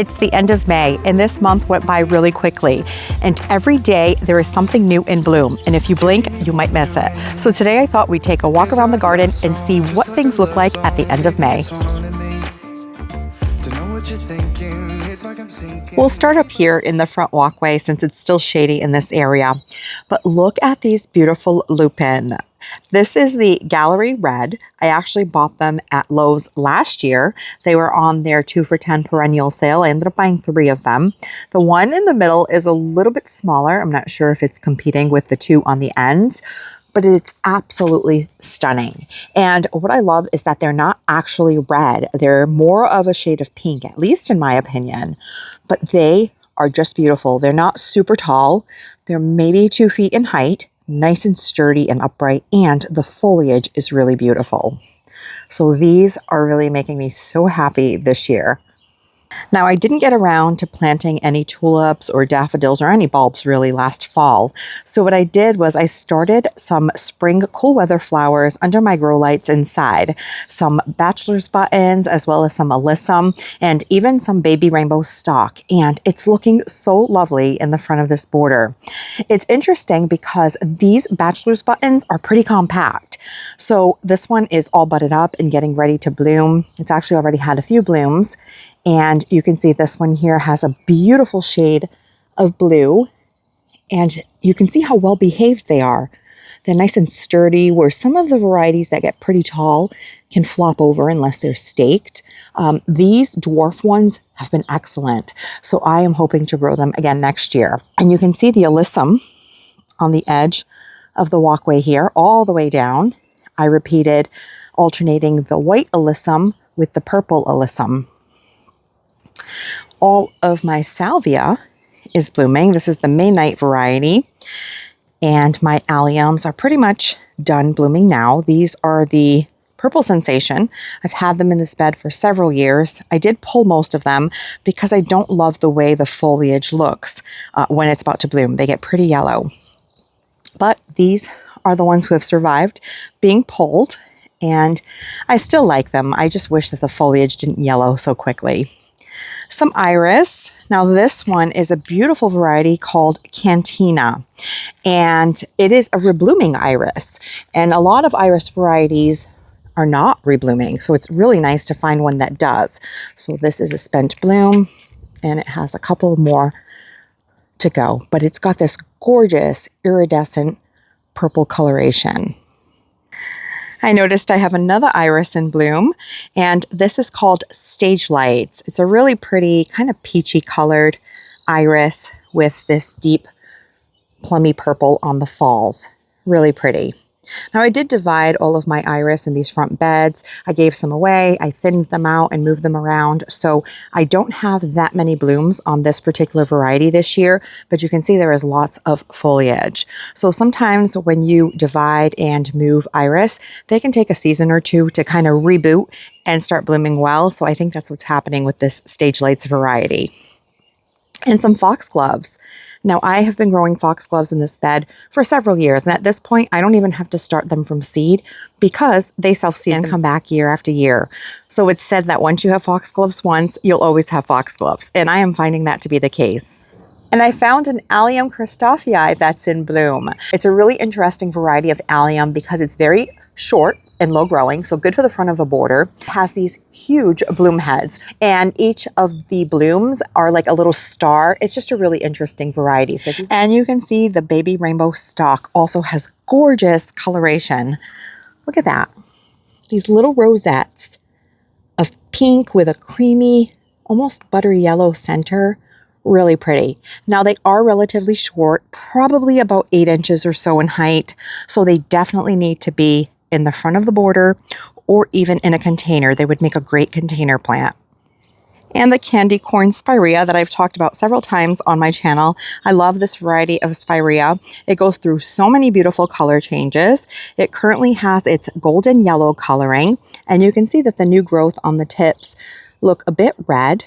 It's the end of May, and this month went by really quickly. And every day there is something new in bloom, and if you blink, you might miss it. So today I thought we'd take a walk around the garden and see what things look like at the end of May. We'll start up here in the front walkway since it's still shady in this area. But look at these beautiful lupin. This is the Gallery Red. I actually bought them at Lowe's last year. They were on their 2 for $10 perennial sale. I ended up buying 3 of them. The one in the middle is a little bit smaller. I'm not sure if it's competing with the 2 on the ends, but it's absolutely stunning. And what I love is that they're not actually red. They're more of a shade of pink, at least in my opinion, but they are just beautiful. They're not super tall. They're maybe 2 feet in height. Nice and sturdy and upright, and the foliage is really beautiful. So these are really making me so happy this year. Now, I didn't get around to planting any tulips or daffodils or any bulbs really last fall. So what I did was I started some spring cool weather flowers under my grow lights inside, some bachelor's buttons, as well as some alyssum, and even some baby rainbow stock. And it's looking so lovely in the front of this border. It's interesting because these bachelor's buttons are pretty compact. So this one is all budded up and getting ready to bloom. It's actually already had a few blooms. And you can see this one here has a beautiful shade of blue, and you can see how well behaved they are. They're nice and sturdy, where some of the varieties that get pretty tall can flop over unless they're staked. These dwarf ones have been excellent, so I am hoping to grow them again next year. And you can see the alyssum on the edge of the walkway here all the way down. I repeated alternating the white alyssum with the purple alyssum. All of my salvia is blooming. This is the May Night variety. And my alliums are pretty much done blooming now. These are the Purple Sensation. I've had them in this bed for several years. I did pull most of them because I don't love the way the foliage looks when it's about to bloom. They get pretty yellow. But these are the ones who have survived being pulled, and I still like them. I just wish that the foliage didn't yellow so quickly. Some iris. Now this one is a beautiful variety called Cantina, and it is a reblooming iris. And a lot of iris varieties are not reblooming, so it's really nice to find one that does. So this is a spent bloom, and it has a couple more to go, but it's got this gorgeous iridescent purple coloration. I noticed I have another iris in bloom, and this is called Stage Lights. It's a really pretty, kind of peachy colored iris with this deep plummy purple on the falls. Really pretty. Now, I did divide all of my iris in these front beds. I gave some away. I thinned them out and moved them around. So I don't have that many blooms on this particular variety this year, but you can see there is lots of foliage. So sometimes when you divide and move iris, they can take a season or 2 to kind of reboot and start blooming well. So I think that's what's happening with this Stage Lights variety. And some foxgloves. Now, I have been growing foxgloves in this bed for several years, and at this point, I don't even have to start them from seed because they self-seed and come back year after year. So it's said that once you have foxgloves once, you'll always have foxgloves, and I am finding that to be the case. And I found an Allium Christophii that's in bloom. It's a really interesting variety of allium because it's very short and low growing, so good for the front of a border. It has these huge bloom heads, and each of the blooms are like a little star. It's just a really interesting variety. And you can see the baby rainbow stalk also has gorgeous coloration. Look at that. These little rosettes of pink with a creamy, almost buttery yellow center. Really pretty. Now, they are relatively short, probably about 8 inches or so in height, so they definitely need to be in the front of the border or even in a container. They would make a great container plant. And the candy corn spirea that I've talked about several times on my channel. I love this variety of spirea. It goes through so many beautiful color changes. It currently has its golden yellow coloring, and you can see that the new growth on the tips look a bit red,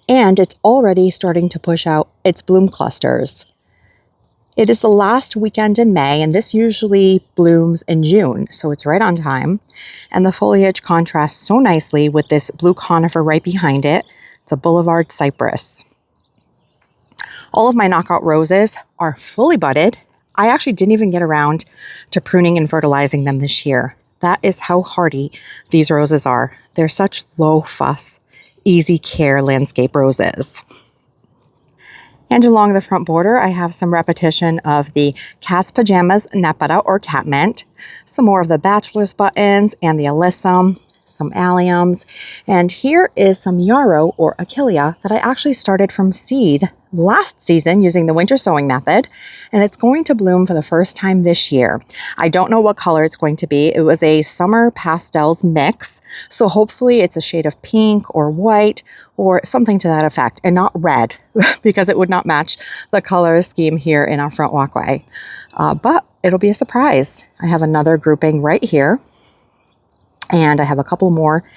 and it's already starting to push out its bloom clusters. It is the last weekend in May, and this usually blooms in June, so it's right on time. And the foliage contrasts so nicely with this blue conifer right behind it. It's a boulevard cypress. All of my knockout roses are fully budded. I actually didn't even get around to pruning and fertilizing them this year. That is how hardy these roses are. They're such low fuss, easy care landscape roses. And along the front border, I have some repetition of the Cat's Pajamas Nepeta or Cat Mint, some more of the Bachelor's Buttons and the Alyssum, some alliums, and here is some yarrow or achillea that I actually started from seed last season using the winter sowing method, and it's going to bloom for the first time this year. I don't know what color it's going to be. It was a summer pastels mix, so hopefully it's a shade of pink or white or something to that effect, and not red because it would not match the color scheme here in our front walkway. But it'll be a surprise. I have another grouping right here, and I have a couple more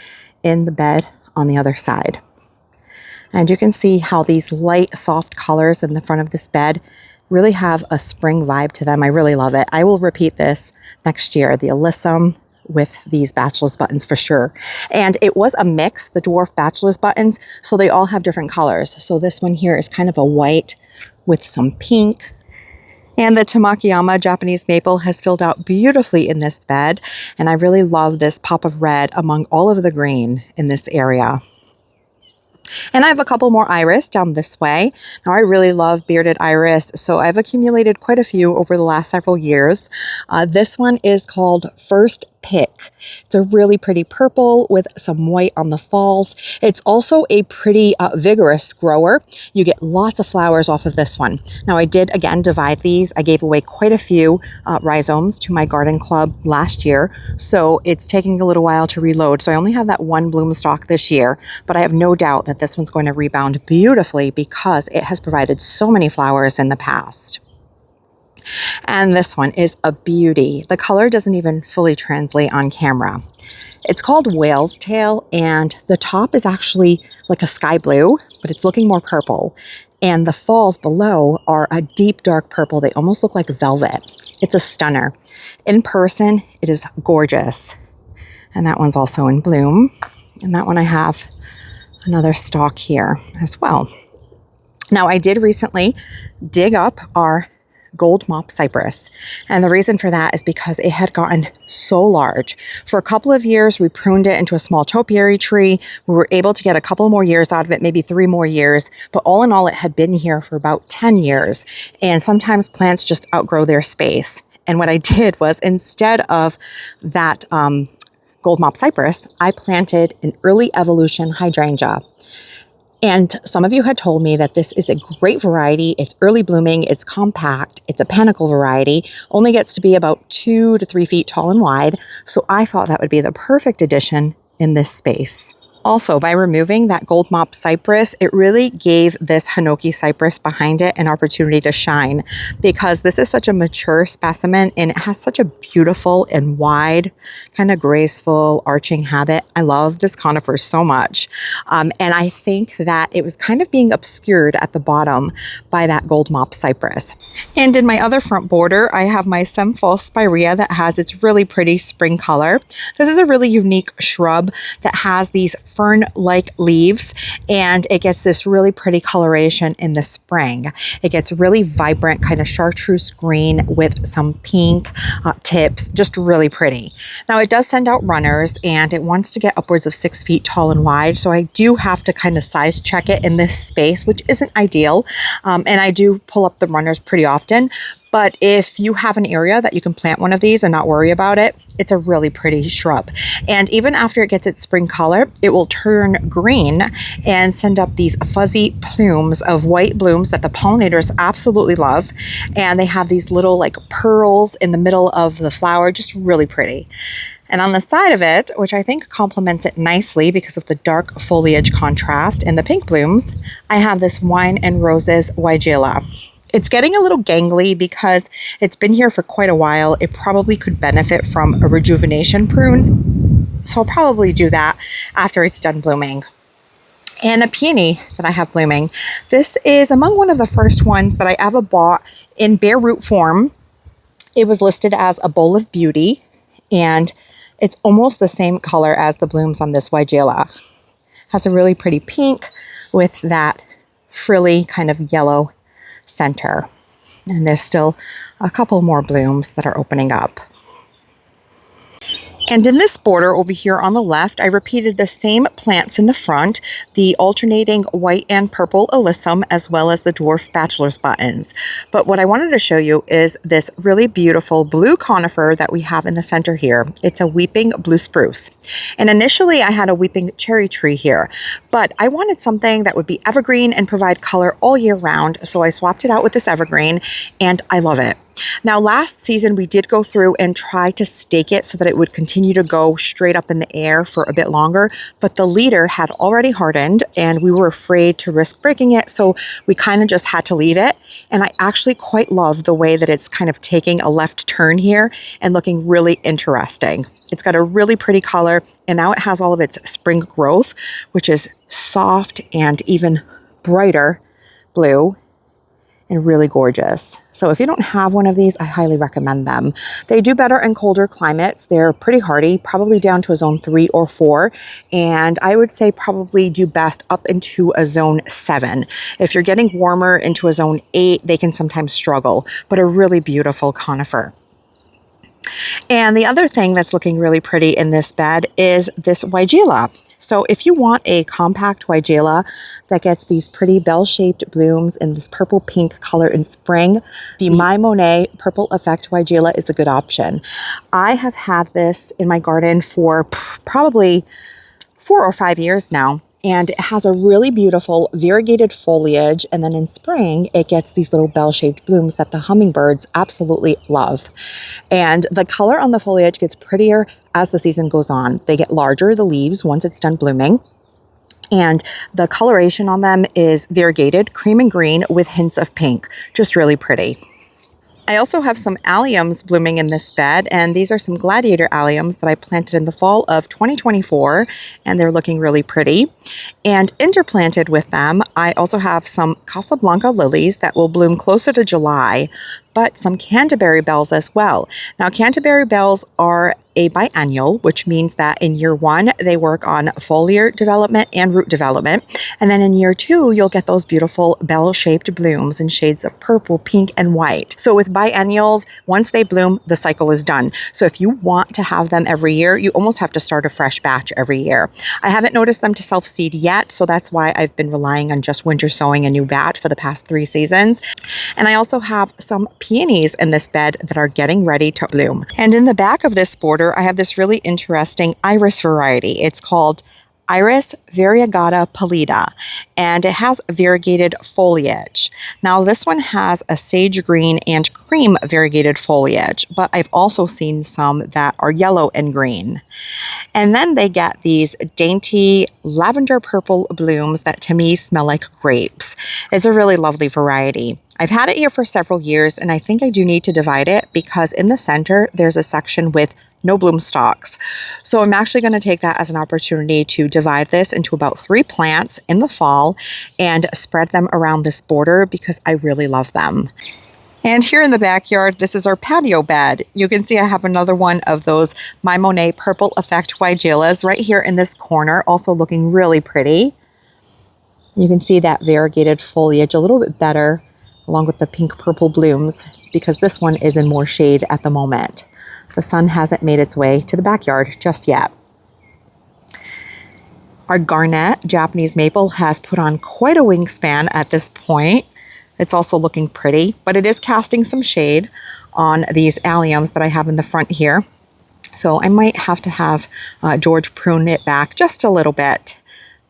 in the bed on the other side. And you can see how these light, soft colors in the front of this bed really have a spring vibe to them. I really love it. I will repeat this next year, the Alyssum with these Bachelor's Buttons for sure. And it was a mix, the dwarf Bachelor's Buttons, so they all have different colors. So this one here is kind of a white with some pink. And the Tamakiyama Japanese maple has filled out beautifully in this bed. And I really love this pop of red among all of the green in this area. And I have a couple more iris down this way. Now I really love bearded iris, so I've accumulated quite a few over the last several years. This one is called First Pick. It's a really pretty purple with some white on the falls. It's also a pretty vigorous grower. You get lots of flowers off of this one. Now I did again divide these. I gave away quite a few rhizomes to my garden club last year, so it's taking a little while to reload. So I only have that one bloom stalk this year, but I have no doubt that this one's going to rebound beautifully because it has provided so many flowers in the past. And this one is a beauty. The color doesn't even fully translate on camera. It's called Whale's Tail, and the top is actually like a sky blue, but it's looking more purple. And the falls below are a deep dark purple. They almost look like velvet. It's a stunner. In person, it is gorgeous. And that one's also in bloom. And that one I have another stalk here as well. Now I did recently dig up our gold mop cypress. And the reason for that is because it had gotten so large. For a couple of years, we pruned it into a small topiary tree. We were able to get a couple more years out of it, maybe 3 more years. But all in all, it had been here for about 10 years. And sometimes plants just outgrow their space. And what I did was, instead of that gold mop cypress, I planted an early evolution hydrangea. And some of you had told me that this is a great variety. It's early blooming, it's compact, it's a panicle variety, only gets to be about 2 to 3 feet tall and wide. So I thought that would be the perfect addition in this space. Also, by removing that gold mop cypress, it really gave this Hinoki cypress behind it an opportunity to shine, because this is such a mature specimen and it has such a beautiful and wide, kind of graceful arching habit. I love this conifer so much. And I think that it was kind of being obscured at the bottom by that gold mop cypress. And in my other front border, I have my Semfalls spirea that has its really pretty spring color. This is a really unique shrub that has these fern-like leaves, and it gets this really pretty coloration in the spring. It gets really vibrant, kind of chartreuse green with some pink tips, just really pretty. Now it does send out runners, and it wants to get upwards of 6 feet tall and wide, so I do have to kind of size check it in this space, which isn't ideal, and I do pull up the runners pretty often. But if you have an area that you can plant one of these and not worry about it, it's a really pretty shrub. And even after it gets its spring color, it will turn green and send up these fuzzy plumes of white blooms that the pollinators absolutely love. And they have these little like pearls in the middle of the flower, just really pretty. And on the side of it, which I think complements it nicely because of the dark foliage contrast and the pink blooms, I have this Wine and Roses Weigela. It's getting a little gangly because it's been here for quite a while. It probably could benefit from a rejuvenation prune. So I'll probably do that after it's done blooming. And a peony that I have blooming. This is among one of the first ones that I ever bought in bare root form. It was listed as a bowl of beauty, and it's almost the same color as the blooms on this Weigela. Has a really pretty pink with that frilly kind of yellow center. And there's still a couple more blooms that are opening up. And in this border over here on the left, I repeated the same plants in the front, the alternating white and purple alyssum, as well as the dwarf bachelor's buttons. But what I wanted to show you is this really beautiful blue conifer that we have in the center here. It's a weeping blue spruce. And initially I had a weeping cherry tree here, but I wanted something that would be evergreen and provide color all year round. So I swapped it out with this evergreen, and I love it. Now, last season, we did go through and try to stake it so that it would continue to go straight up in the air for a bit longer, but the leader had already hardened and we were afraid to risk breaking it, so we kind of just had to leave it. And I actually quite love the way that it's kind of taking a left turn here and looking really interesting. It's got a really pretty color, and now it has all of its spring growth, which is soft and even brighter blue and really gorgeous. So if you don't have one of these, I highly recommend them. They do better in colder climates. They're pretty hardy, probably down to a zone 3 or 4. And I would say probably do best up into a zone 7. If you're getting warmer into a zone 8, they can sometimes struggle, but a really beautiful conifer. And the other thing that's looking really pretty in this bed is this weigela. So if you want a compact weigela that gets these pretty bell-shaped blooms in this purple pink color in spring, the My Monet Purple Effect weigela is a good option. I have had this in my garden for probably 4 or 5 years now. And it has a really beautiful variegated foliage. And then in spring, it gets these little bell-shaped blooms that the hummingbirds absolutely love. And the color on the foliage gets prettier as the season goes on. They get larger, the leaves, once it's done blooming. And the coloration on them is variegated, cream and green with hints of pink. Just really pretty. I also have some alliums blooming in this bed, and these are some gladiator alliums that I planted in the fall of 2024, and they're looking really pretty. And interplanted with them, I also have some Casablanca lilies that will bloom closer to July, but some Canterbury bells as well. Now, Canterbury bells are a biennial, which means that in year 1, they work on foliar development and root development. And then in year 2, you'll get those beautiful bell-shaped blooms in shades of purple, pink, and white. So with biennials, once they bloom, the cycle is done. So if you want to have them every year, you almost have to start a fresh batch every year. I haven't noticed them to self-seed yet, so that's why I've been relying on just winter sowing a new batch for the past 3 seasons. And I also have some peonies in this bed that are getting ready to bloom. And in the back of this border, I have this really interesting iris variety. It's called Iris variegata pallida, and it has variegated foliage. Now, this one has a sage green and cream variegated foliage, but I've also seen some that are yellow and green. And then they get these dainty lavender purple blooms that to me smell like grapes. It's a really lovely variety. I've had it here for several years, and I think I do need to divide it because in the center, there's a section with no bloom stalks. So I'm actually going to take that as an opportunity to divide this into about 3 plants in the fall and spread them around this border because I really love them. And here in the backyard, this is our patio bed. You can see I have another one of those My Monet Purple Effect weigelas right here in this corner, also looking really pretty. You can see that variegated foliage a little bit better along with the pink purple blooms because this one is in more shade at the moment. The sun hasn't made its way to the backyard just yet. Our garnet Japanese maple has put on quite a wingspan at this point. It's also looking pretty, but it is casting some shade on these alliums that I have in the front here. So I might have to have George prune it back just a little bit,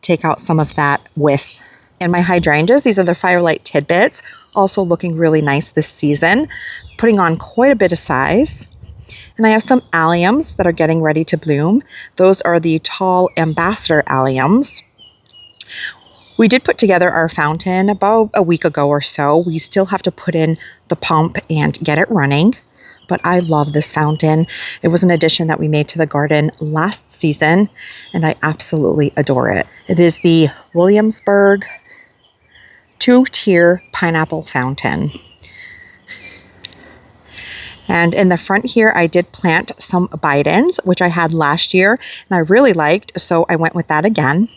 take out some of that width. And my hydrangeas, these are the Firelight Tidbits, also looking really nice this season, putting on quite a bit of size. And I have some alliums that are getting ready to bloom. Those are the tall ambassador alliums. We did put together our fountain about a week ago or so. We still have to put in the pump and get it running, but I love this fountain. It was an addition that we made to the garden last season, and I absolutely adore it. It is the Williamsburg 2-tier pineapple fountain. And in the front here, I did plant some bidens, which I had last year and I really liked, so I went with that again.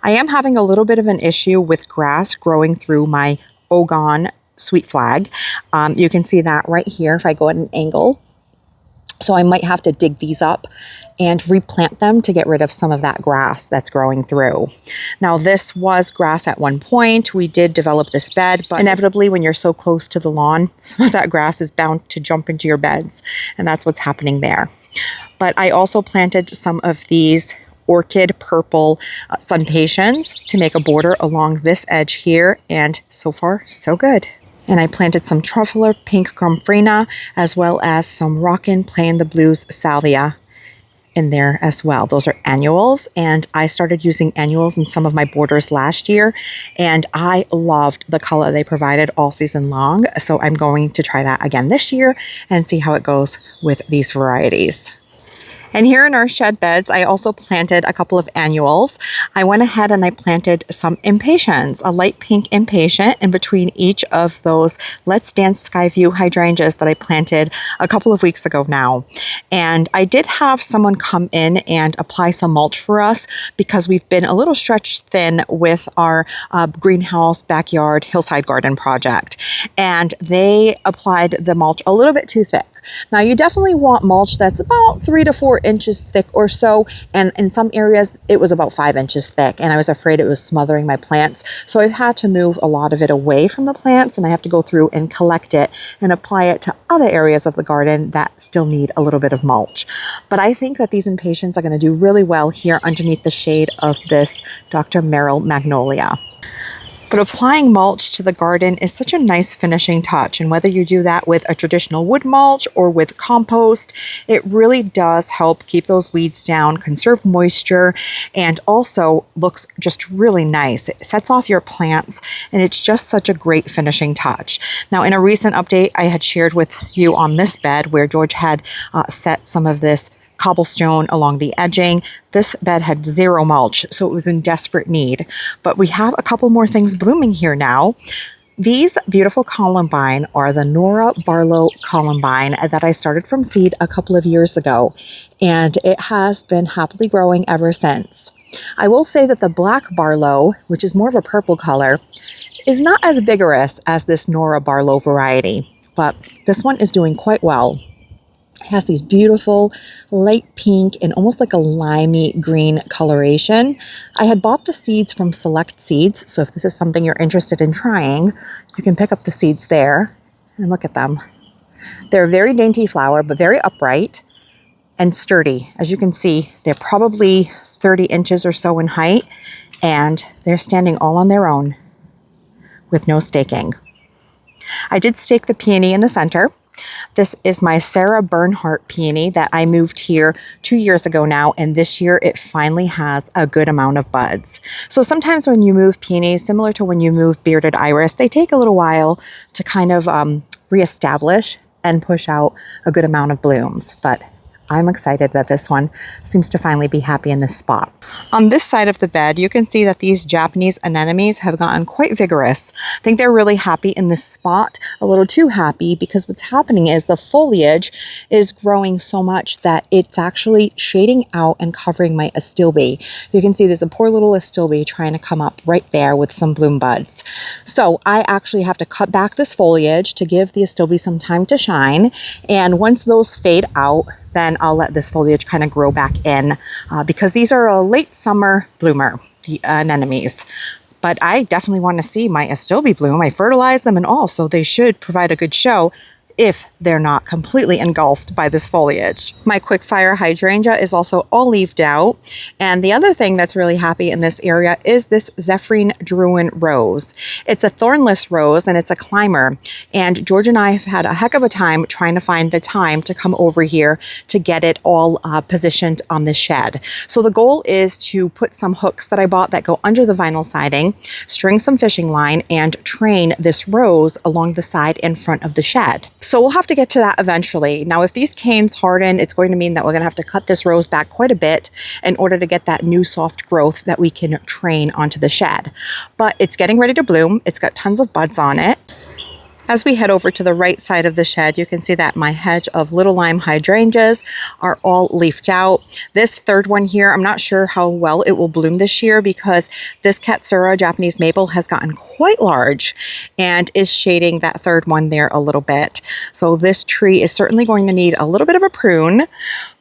I am having a little bit of an issue with grass growing through my Ogon sweet flag. You can see that right here if I go at an angle. So I might have to dig these up and replant them to get rid of some of that grass that's growing through. Now, this was grass at one point. We did develop this bed, but inevitably when you're so close to the lawn, some of that grass is bound to jump into your beds, and that's what's happening there. But I also planted some of these orchid purple sun patiens to make a border along this edge here, and so far, so good. And I planted some truffler pink gomphrena as well as some rockin' Playin' the Blues salvia in there as well. Those are annuals, and I started using annuals in some of my borders last year, and I loved the color they provided all season long. So I'm going to try that again this year and see how it goes with these varieties. And here in our shed beds, I also planted a couple of annuals. I went ahead and I planted some impatiens, a light pink impatient in between each of those Let's Dance Skyview hydrangeas that I planted a couple of weeks ago now. And I did have someone come in and apply some mulch for us because we've been a little stretched thin with our greenhouse backyard hillside garden project. And they applied the mulch a little bit too thick. Now, you definitely want mulch that's about 3 to 4 inches thick or so, and in some areas it was about 5 inches thick, and I was afraid it was smothering my plants. So I've had to move a lot of it away from the plants, and I have to go through and collect it and apply it to other areas of the garden that still need a little bit of mulch. But I think that these impatiens are going to do really well here underneath the shade of this Dr. Merrill magnolia. But applying mulch to the garden is such a nice finishing touch. And whether you do that with a traditional wood mulch or with compost, it really does help keep those weeds down, conserve moisture, and also looks just really nice. It sets off your plants, and it's just such a great finishing touch. Now, in a recent update, I had shared with you on this bed where George had set some of this cobblestone along the edging. This bed had zero mulch, so it was in desperate need. But we have a couple more things blooming here now. These beautiful columbine are the Nora Barlow columbine that I started from seed a couple of years ago, and it has been happily growing ever since. I will say that the black Barlow, which is more of a purple color, is not as vigorous as this Nora Barlow variety, but this one is doing quite well. It has these beautiful light pink and almost like a limey green coloration. I had bought the seeds from Select Seeds, so if this is something you're interested in trying, you can pick up the seeds there and look at them. They're a very dainty flower, but very upright and sturdy. As you can see, they're probably 30 inches or so in height, and they're standing all on their own with no staking. I did stake the peony in the center. This is my Sarah Bernhardt peony that I moved here 2 years ago now, and this year it finally has a good amount of buds. So sometimes when you move peonies, similar to when you move bearded iris, they take a little while to kind of reestablish and push out a good amount of blooms, but I'm excited that this one seems to finally be happy in this spot. On this side of the bed, you can see that these Japanese anemones have gotten quite vigorous. I think they're really happy in this spot, a little too happy, because what's happening is the foliage is growing so much that it's actually shading out and covering my astilbe. You can see there's a poor little astilbe trying to come up right there with some bloom buds. So I actually have to cut back this foliage to give the astilbe some time to shine, and once those fade out, then I'll let this foliage kind of grow back in because these are a late summer bloomer, the anemones. But I definitely want to see my astilbe bloom. I fertilize them and all, so they should provide a good show if they're not completely engulfed by this foliage. My quickfire hydrangea is also all leaved out. And the other thing that's really happy in this area is this Zephrine Druin rose. It's a thornless rose and it's a climber. And George and I have had a heck of a time trying to find the time to come over here to get it all positioned on the shed. So the goal is to put some hooks that I bought that go under the vinyl siding, string some fishing line, and train this rose along the side in front of the shed. So we'll have to get to that eventually. Now, if these canes harden, it's going to mean that we're going to have to cut this rose back quite a bit in order to get that new soft growth that we can train onto the shed. But it's getting ready to bloom. It's got tons of buds on it. As we head over to the right side of the shed, you can see that my hedge of little lime hydrangeas are all leafed out. This third one here, I'm not sure how well it will bloom this year because this Katsura Japanese maple has gotten quite large and is shading that third one there a little bit. So this tree is certainly going to need a little bit of a prune,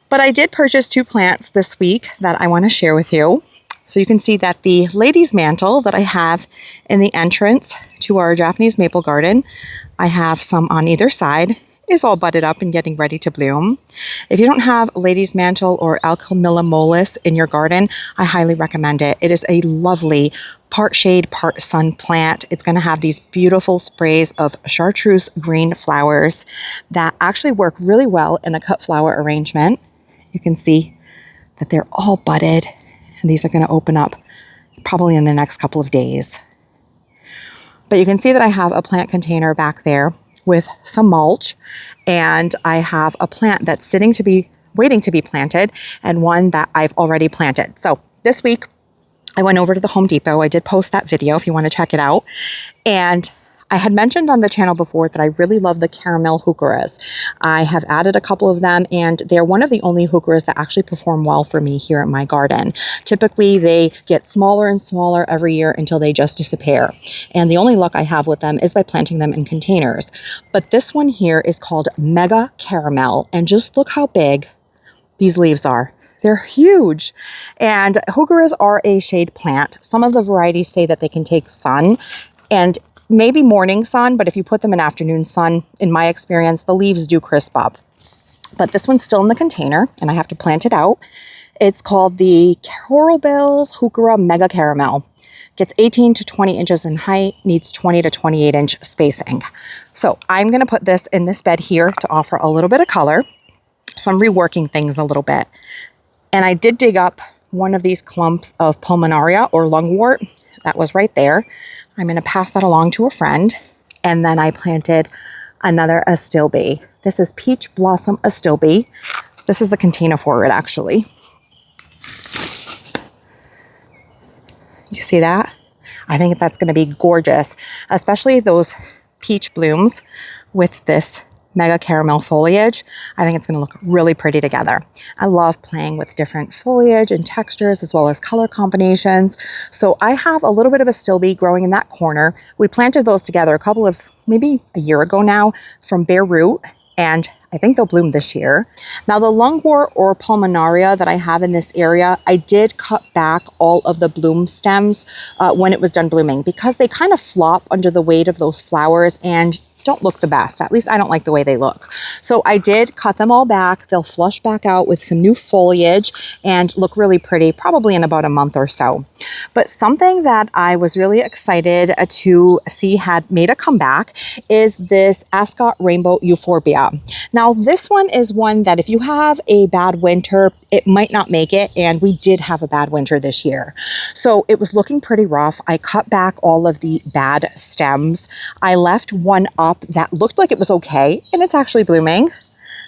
but I did purchase 2 plants this week that I want to share with you. So you can see that the lady's mantle that I have in the entrance to our Japanese maple garden, I have some on either side, is all budded up and getting ready to bloom. If you don't have lady's mantle or Alchemilla mollis in your garden, I highly recommend it. It is a lovely part shade, part sun plant. It's going to have these beautiful sprays of chartreuse green flowers that actually work really well in a cut flower arrangement. You can see that they're all budded. And these are going to open up probably in the next couple of days. But you can see that I have a plant container back there with some mulch, and I have a plant that's waiting to be planted and one that I've already planted. So this week I went over to the Home Depot. I did post that video if you want to check it out. And I had mentioned on the channel before that I really love the caramel heucheras. I have added a couple of them, and they're one of the only heucheras that actually perform well for me here in my garden. Typically, they get smaller and smaller every year until they just disappear. And the only luck I have with them is by planting them in containers. But this one here is called Mega Caramel, and just look how big these leaves are. They're huge. And heucheras are a shade plant. Some of the varieties say that they can take sun, and maybe morning sun, but if you put them in afternoon sun, in my experience, the leaves do crisp up. But this one's still in the container, and I have to plant it out. It's called the Coral Bells Heuchera Mega Caramel. Gets 18 to 20 inches in height, needs 20 to 28 inch spacing. So I'm going to put this in this bed here to offer a little bit of color. So I'm reworking things a little bit. And I did dig up one of these clumps of pulmonaria or lungwort that was right there. I'm going to pass that along to a friend. And then I planted another astilbe. This is Peach Blossom Astilbe. This is the container for it, actually. You see that? I think that's going to be gorgeous, especially those peach blooms with this mega caramel foliage. I think it's going to look really pretty together. I love playing with different foliage and textures as well as color combinations. So I have a little bit of astilbe growing in that corner. We planted those together maybe a year ago now from bare root, and I think they'll bloom this year. Now the lungwort or pulmonaria that I have in this area, I did cut back all of the bloom stems when it was done blooming because they kind of flop under the weight of those flowers and don't look the best. At least I don't like the way they look. So I did cut them all back. They'll flush back out with some new foliage and look really pretty, probably in about a month or so. But something that I was really excited to see had made a comeback is this Ascot Rainbow Euphorbia. Now this one is one that if you have a bad winter, it might not make it, and we did have a bad winter this year. So it was looking pretty rough. I cut back all of the bad stems. I left one up that looked like it was okay, and it's actually blooming.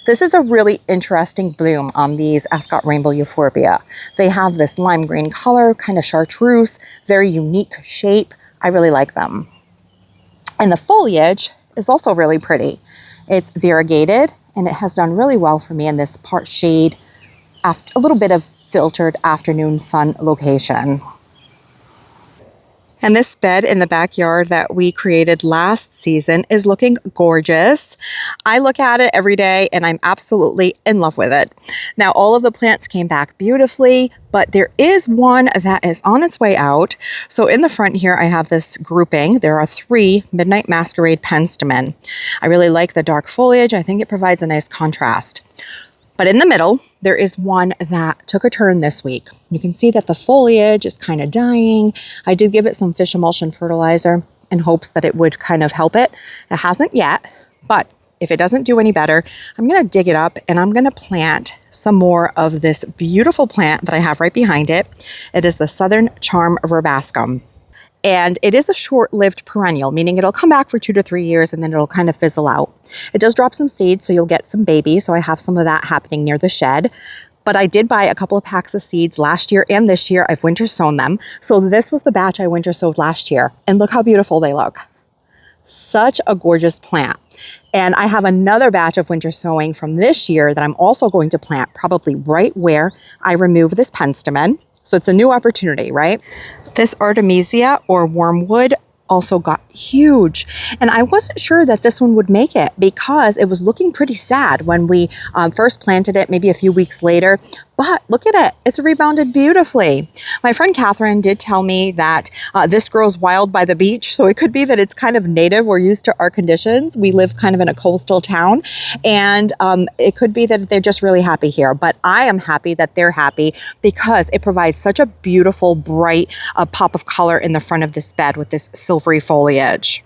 This is a really interesting bloom on these Ascot Rainbow Euphorbia. They have this lime green color, kind of chartreuse, very unique shape. I really like them. And the foliage is also really pretty. It's variegated, and it has done really well for me in this part shade, a little bit of filtered afternoon sun location. And this bed in the backyard that we created last season is looking gorgeous. I look at it every day and I'm absolutely in love with it. Now, all of the plants came back beautifully, but there is one that is on its way out. So in the front here, I have this grouping. There are 3 Midnight Masquerade penstemon. I really like the dark foliage. I think it provides a nice contrast. But in the middle, there is one that took a turn this week. You can see that the foliage is kind of dying. I did give it some fish emulsion fertilizer in hopes that it would kind of help it. It hasn't yet, but if it doesn't do any better, I'm going to dig it up and I'm going to plant some more of this beautiful plant that I have right behind it. It is the Southern Charm Verbascum. And it is a short-lived perennial, meaning it'll come back for 2 to 3 years and then it'll kind of fizzle out. It does drop some seeds, so you'll get some babies. So I have some of that happening near the shed. But I did buy a couple of packs of seeds last year and this year. I've winter sown them. So this was the batch I winter sowed last year. And look how beautiful they look. Such a gorgeous plant. And I have another batch of winter sowing from this year that I'm also going to plant probably right where I remove this penstemon. So it's a new opportunity, right? This Artemisia or wormwood also got huge. And I wasn't sure that this one would make it because it was looking pretty sad when we first planted it, maybe a few weeks later. But look at it, it's rebounded beautifully. My friend Catherine did tell me that this grows wild by the beach, so it could be that it's kind of native or used to our conditions. We live kind of in a coastal town, and it could be that they're just really happy here. But I am happy that they're happy because it provides such a beautiful, bright pop of color in the front of this bed with this silvery foliage.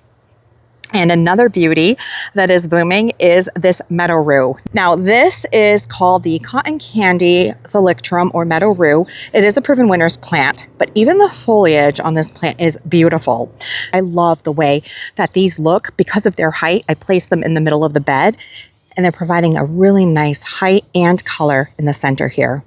And another beauty that is blooming is this meadow rue. Now this is called the cotton candy thalictrum or meadow rue. It is a proven winter's plant, but even the foliage on this plant is beautiful. I love the way that these look because of their height. I place them in the middle of the bed and they're providing a really nice height and color in the center here.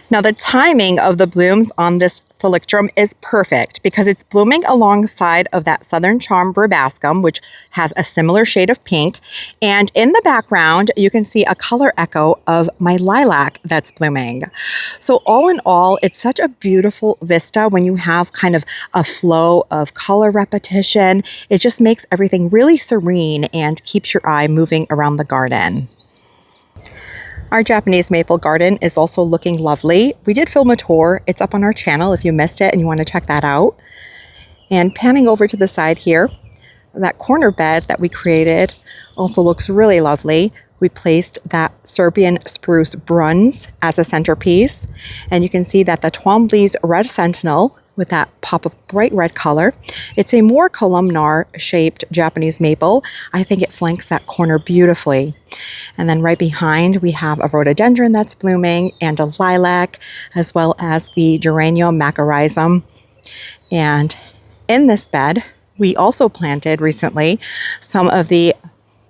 Now the timing of the blooms on this thalictrum is perfect because it's blooming alongside of that Southern Charm verbascum, which has a similar shade of pink. And in the background, you can see a color echo of my lilac that's blooming. So all in all, it's such a beautiful vista when you have kind of a flow of color repetition. It just makes everything really serene and keeps your eye moving around the garden. Our Japanese maple garden is also looking lovely. We did film a tour. It's up on our channel if you missed it and you want to check that out. And panning over to the side here, that corner bed that we created also looks really lovely. We placed that Serbian spruce bronze as a centerpiece. And you can see that the Twombly's red sentinel with that pop of bright red color. It's a more columnar shaped Japanese maple. I think it flanks that corner beautifully. And then right behind we have a rhododendron that's blooming and a lilac, as well as the geranium macarizum. And in this bed, we also planted recently some of the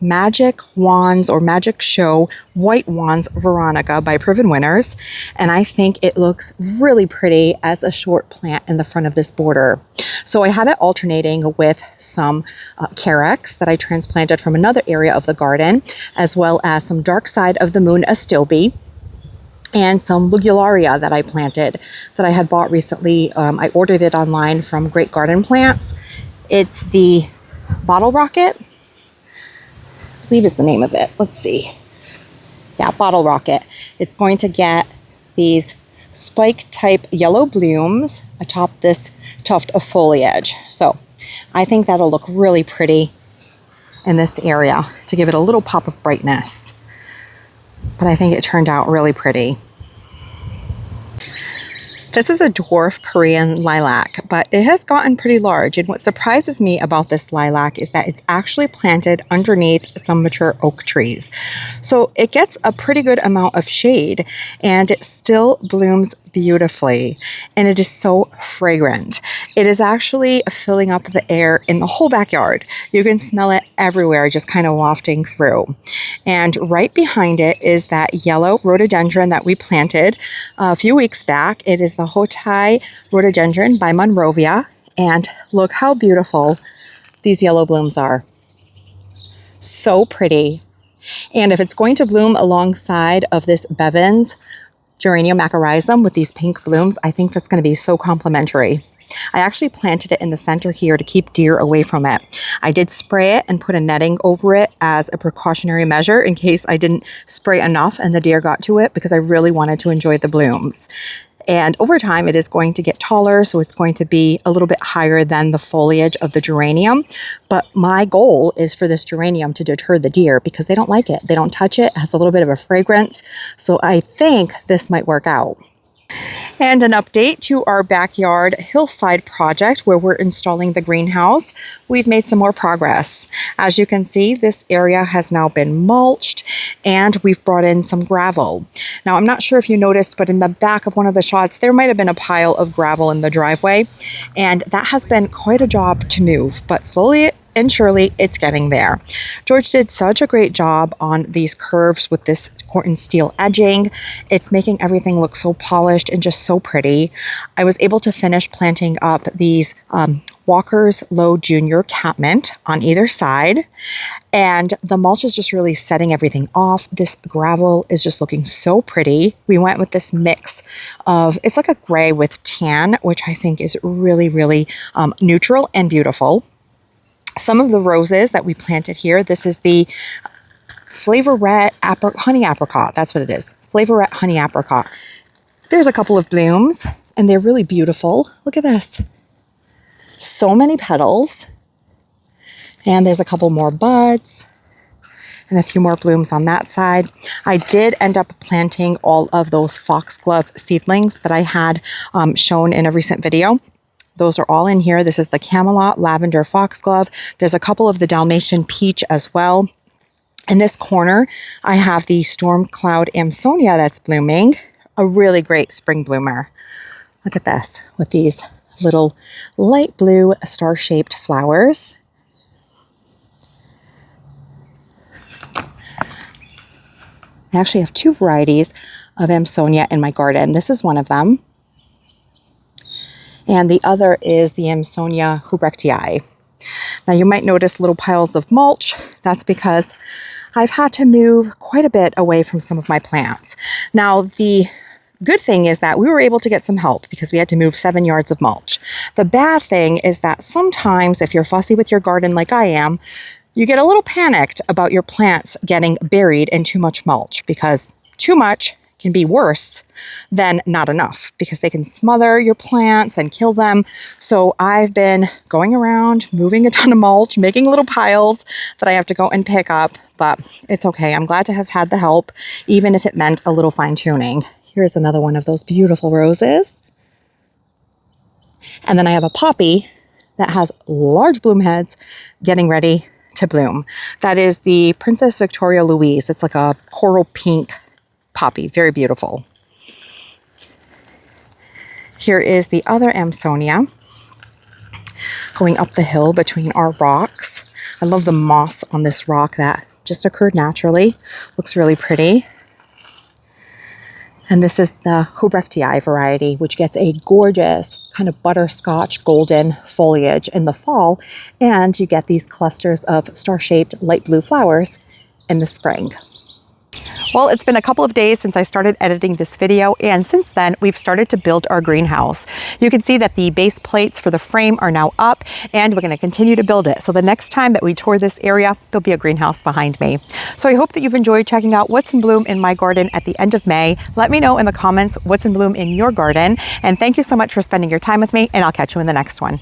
Magic Wands or Magic Show White Wands Veronica by Proven Winners. And I think it looks really pretty as a short plant in the front of this border. So I have it alternating with some carex that I transplanted from another area of the garden, as well as some Dark Side of the Moon Astilbe and some Lugularia that I planted that I had bought recently. I ordered it online from Great Garden Plants. It's the Bottle Rocket, I believe is the name of it. Let's see. Yeah, Bottle Rocket. It's going to get these spike type yellow blooms atop this tuft of foliage. So I think that'll look really pretty in this area to give it a little pop of brightness. But I think it turned out really pretty. This is a dwarf Korean lilac, but it has gotten pretty large. And what surprises me about this lilac is that it's actually planted underneath some mature oak trees. So it gets a pretty good amount of shade and it still blooms beautifully. And it is so fragrant. It is actually filling up the air in the whole backyard. You can smell it everywhere, just kind of wafting through. And right behind it is that yellow rhododendron that we planted a few weeks back. It is the Hotai rhododendron by Monrovia. And look how beautiful these yellow blooms are. So pretty. And if it's going to bloom alongside of this Bevan's geranium macarizum with these pink blooms, I think that's going to be so complimentary. I actually planted it in the center here to keep deer away from it. I did spray it and put a netting over it as a precautionary measure in case I didn't spray enough and the deer got to it, because I really wanted to enjoy the blooms. And over time, it is going to get taller, so it's going to be a little bit higher than the foliage of the geranium. But my goal is for this geranium to deter the deer because they don't like it. They don't touch it. It has a little bit of a fragrance. So I think this might work out. And an update to our backyard hillside project where we're installing the greenhouse. We've made some more progress. As you can see, this area has now been mulched and we've brought in some gravel. Now, I'm not sure if you noticed, but in the back of one of the shots, there might have been a pile of gravel in the driveway. And that has been quite a job to move, but slowly and surely it's getting there. George did such a great job on these curves with this corten steel edging. It's making everything look so polished and just so pretty. I was able to finish planting up these Walker's Low Junior catmint on either side, and the mulch is just really setting everything off. This gravel is just looking so pretty. We went with this mix of, it's like a gray with tan, which I think is really, really neutral and beautiful. Some of the roses that we planted here, this is the Flavorette Honey Apricot. That's what it is. Flavorette Honey Apricot. There's a couple of blooms and they're really beautiful. Look at this. So many petals. And there's a couple more buds and a few more blooms on that side. I did end up planting all of those foxglove seedlings that I had shown in a recent video. Those are all in here. This is the Camelot Lavender Foxglove. There's a couple of the Dalmatian Peach as well. In this corner, I have the Storm Cloud Amsonia that's blooming. A really great spring bloomer. Look at this with these little light blue star-shaped flowers. I actually have two varieties of Amsonia in my garden. This is one of them. And the other is the Amsonia hubrechtii. Now you might notice little piles of mulch. That's because I've had to move quite a bit away from some of my plants. Now the good thing is that we were able to get some help because we had to move 7 yards of mulch. The bad thing is that sometimes if you're fussy with your garden like I am, you get a little panicked about your plants getting buried in too much mulch, because too much can be worse than not enough because they can smother your plants and kill them. So I've been going around, moving a ton of mulch, making little piles that I have to go and pick up, but it's okay. I'm glad to have had the help, even if it meant a little fine tuning. Here's another one of those beautiful roses. And then I have a poppy that has large bloom heads getting ready to bloom. That is the Princess Victoria Louise. It's like a coral pink poppy, very beautiful. Here is the other Amsonia going up the hill between our rocks. I love the moss on this rock that just occurred naturally. Looks really pretty. And this is the hubrechtii variety, which gets a gorgeous kind of butterscotch golden foliage in the fall. And you get these clusters of star-shaped light blue flowers in the spring. Well, it's been a couple of days since I started editing this video, and since then we've started to build our greenhouse. You can see that the base plates for the frame are now up, and we're going to continue to build it. So the next time that we tour this area, there'll be a greenhouse behind me. So I hope that you've enjoyed checking out what's in bloom in my garden at the end of May. Let me know in the comments what's in bloom in your garden, and thank you so much for spending your time with me, and I'll catch you in the next one.